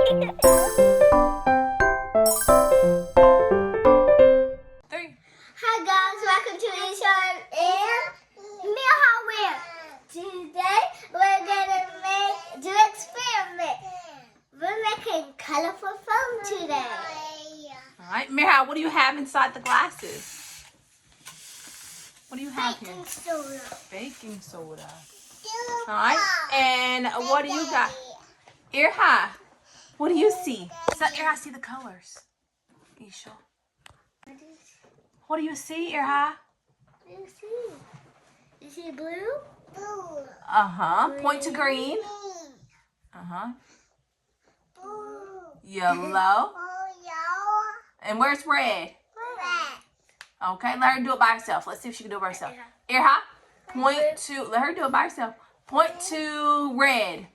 Three. Hi guys, welcome to Eshal and Mirha with. Today we're gonna do an experiment. We're making colorful foam today. Alright, Mirha, what do you have inside the glasses? What do you have here? Baking soda. Baking soda. Alright, and what do you got? Irha, what do you see? Let Irha see the colors. Eshal. What do you see, Irha? What do you see? You see blue? Blue. Uh-huh. Point to green. Uh-huh. Blue. Yellow. Yellow. And where's red? Red. Okay, let her do it by herself. Let's see if she can do it by herself. Irha, point to, let her do it by herself. Point to red.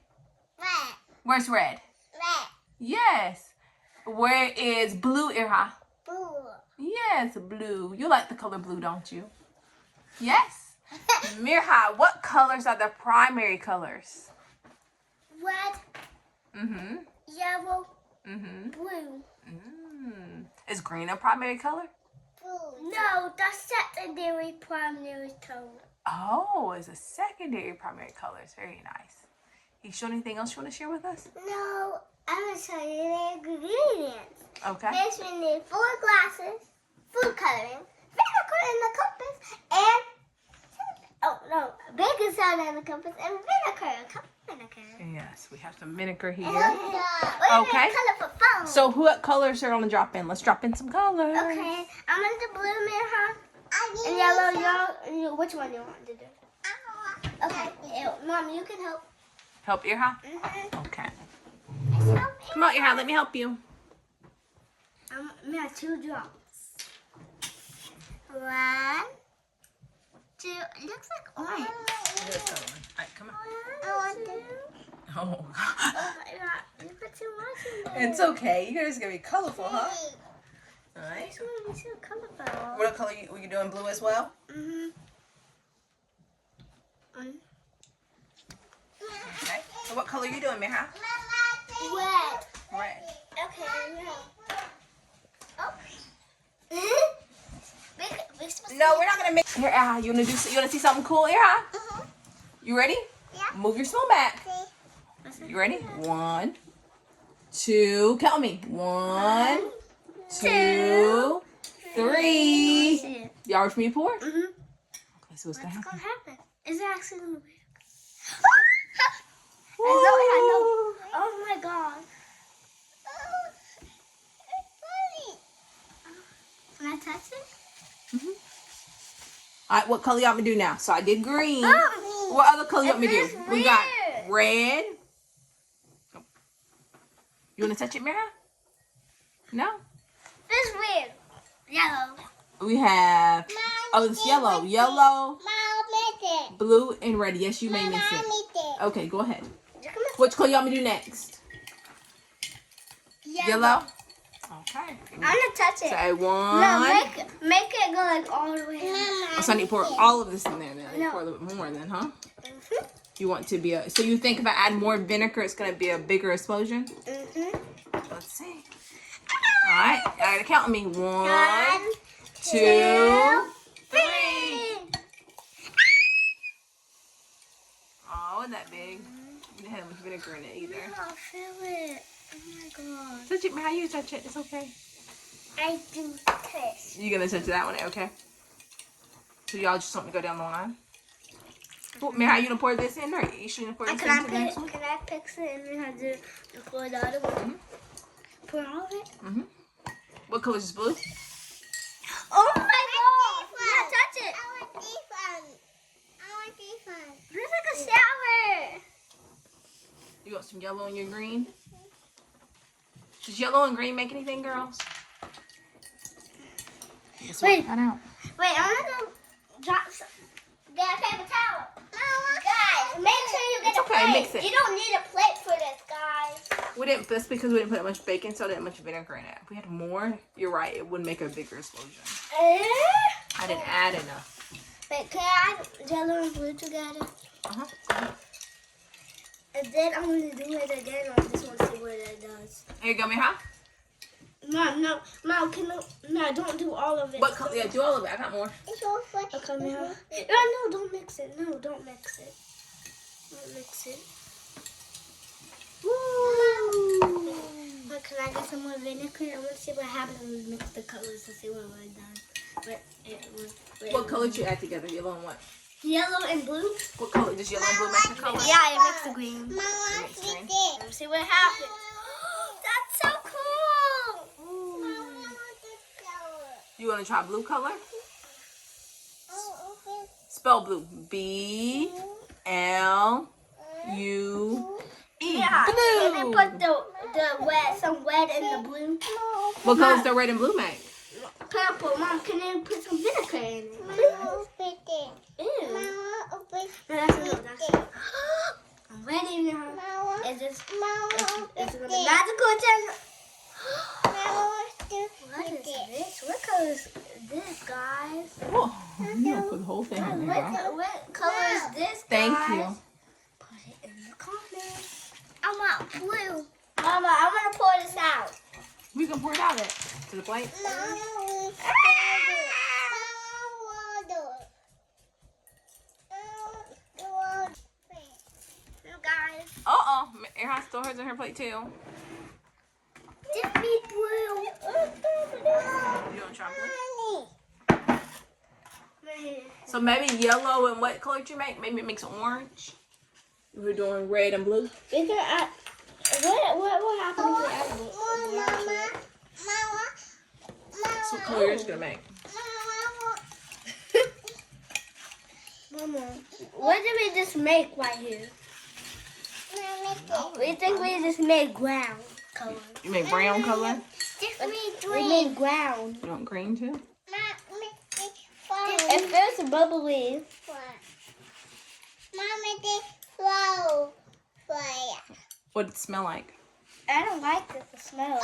Red. Where's red? Red. Yes. Where is blue, Irha? Blue. Yes, blue. You like the color blue, don't you? Yes. Mirha, what colors are the primary colors? Red. Mm-hmm. Yellow. Mm-hmm. Blue. Is green a primary color? Blue. No, that's secondary primary color. Oh, it's a secondary primary color. It's very nice. You show anything else you want to share with us? No, I'm going to show you the ingredients. Okay. First, we need 4 glasses, food coloring, vinegar in the compass, and baking soda in the compass, and vinegar. Yes, we have some vinegar here. Okay. Colorful foam. So what colors are going to drop in? Let's drop in some colors. Okay, I'm going to do blue, Mirha, and yellow. Which one do you want to do? Okay, Mom, you can help. Help Irha? Okay. Come on, Irha, let me help you. We have 2 drops. 1, 2. It looks like orange. It is color. All right, come on. I want to. Oh, Oh my God! You put too much in there. it's okay. You guys are going to be colorful, huh? All right. It's going to be so colorful. What color were you doing? Blue as well? Okay. So what color are you doing, Mirha? Red. Red. Okay, no. Oh. No, we're not gonna make. Here, Irha, you wanna do? You wanna see something cool, Irha? You ready? Yeah. Move your spoon back. You ready? 1, 2. Count me. 1, 2, 3. Y'all ready for me to pour? Okay, so what's gonna What's happen? gonna happen? Is it actually gonna be? Whoa. I know. Oh my God. Can I touch it? All right, what color y'all want me to do now? So I did green. What other color you want me to do? We got red. You want to touch it, Mirha? No? This red. Yellow. We have, it's yellow. Yellow, Mom, blue, and red. Yes, you may miss it. Okay, go ahead. Which color y'all want me to do next? Yellow? Okay. I'm gonna touch it. Say 1. No, make it go like all the way. Oh, so I need to pour all of this in there then. No. Pour a little bit more then, huh? You want to be so you think if I add more vinegar, it's going to be a bigger explosion? Let's see. All right. I got to count on me. 1, 2, 3. Oh, isn't that big? You didn't have much vinegar in it either. I feel it. Oh my God. Touch it. How you touch it? It's okay. I do this. You going to touch that one? Okay. So y'all just want me to go down the line? Well, how you gonna pour this in, or you should pour this into the next one? Can I fix it and then have to pour the other one? Pour all of it? What color is blue? Oh my God! Yeah, touch it. I want this one. This is like a shower. You want some yellow in your green? Does yellow and green make anything, girls? Wait. That out. Wait, I'm gonna drop some. Get a paper towel. Guys, make sure you get a plate. Mix it. You don't need a plate for this, guys. That's because we didn't put much baking soda and much vinegar in it. If we had more, you're right, it would make a bigger explosion. I didn't add enough. Wait, can I add yellow and blue together? And then I'm going to do it again. I just want to see what it does. Here you go, Mirha. Mom, no, Mom, no, don't do all of it. What color? Yeah, do all of it. I got more. Okay, Mirha. No, don't mix it. No, don't mix it. Don't mix it. Woo! But can I get some more vinegar? I want to see what happens when we mix the colors to see what we're done. What color did you add together? Yellow and what? Yellow and blue? What color? Does yellow and blue match the color? Yeah, it makes the green. Mama, green. Let's see what happens. That's so cool! You want to try blue color? Spell blue. B-L-U-E. Yeah, Blue. and then put some red in the blue. What colors the red and blue make? Purple. Mom, can you put some vinegar in it? Ew. No, that's it. I'm ready now. Is this the magical gem? What is this? What color is this, guys? Oh, you don't put the whole thing in there, girl. What color is this, guys? Thank you. Put it in the comments. I want blue. Mama, I want to pour this out. We can pour it out to the plate. Guys. Uh-oh. Irha still hers in her plate, too. Give me blue. You want to try blue? So maybe yellow and what color did you make? Maybe it makes orange. We're doing red and blue. We can add, what happens if we add blue? That's what color yours going to make. Mama, what did we just make right here? We think we just made brown color. You make brown color? We made brown. You want green too? It feels bubbly. What did it smell like? I don't like the smell.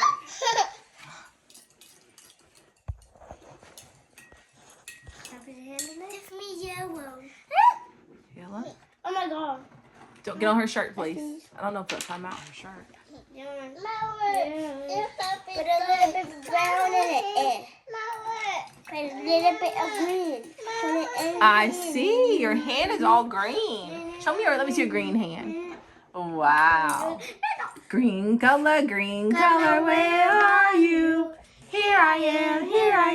Give me yellow. Yellow? Oh my god. Don't get on her shirt, please. I don't know if that's time out her shirt. Yeah. Put a little bit of brown in it. Put a little bit of green. Put it in. I see. Your hand is all green. Show me let me see your green hand. Wow. Green color, where are you? Here I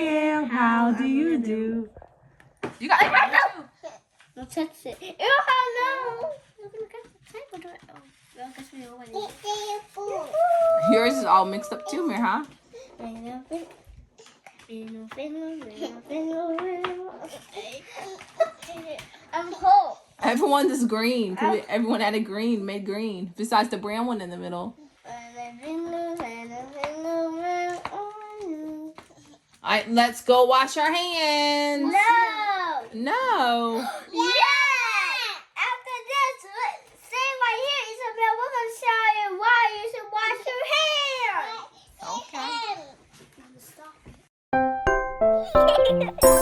am, how do you do? You got it too. Don't touch it. Ew, no. Yours is all mixed up too, Mirha. I'm cold. Everyone is green. Everyone added green, made green. Besides the brown one in the middle. All right, let's go wash our hands. No. No. Yeah. After this, say right here, Isabel, we're going to show you why you should wash your hands. Okay. Stop.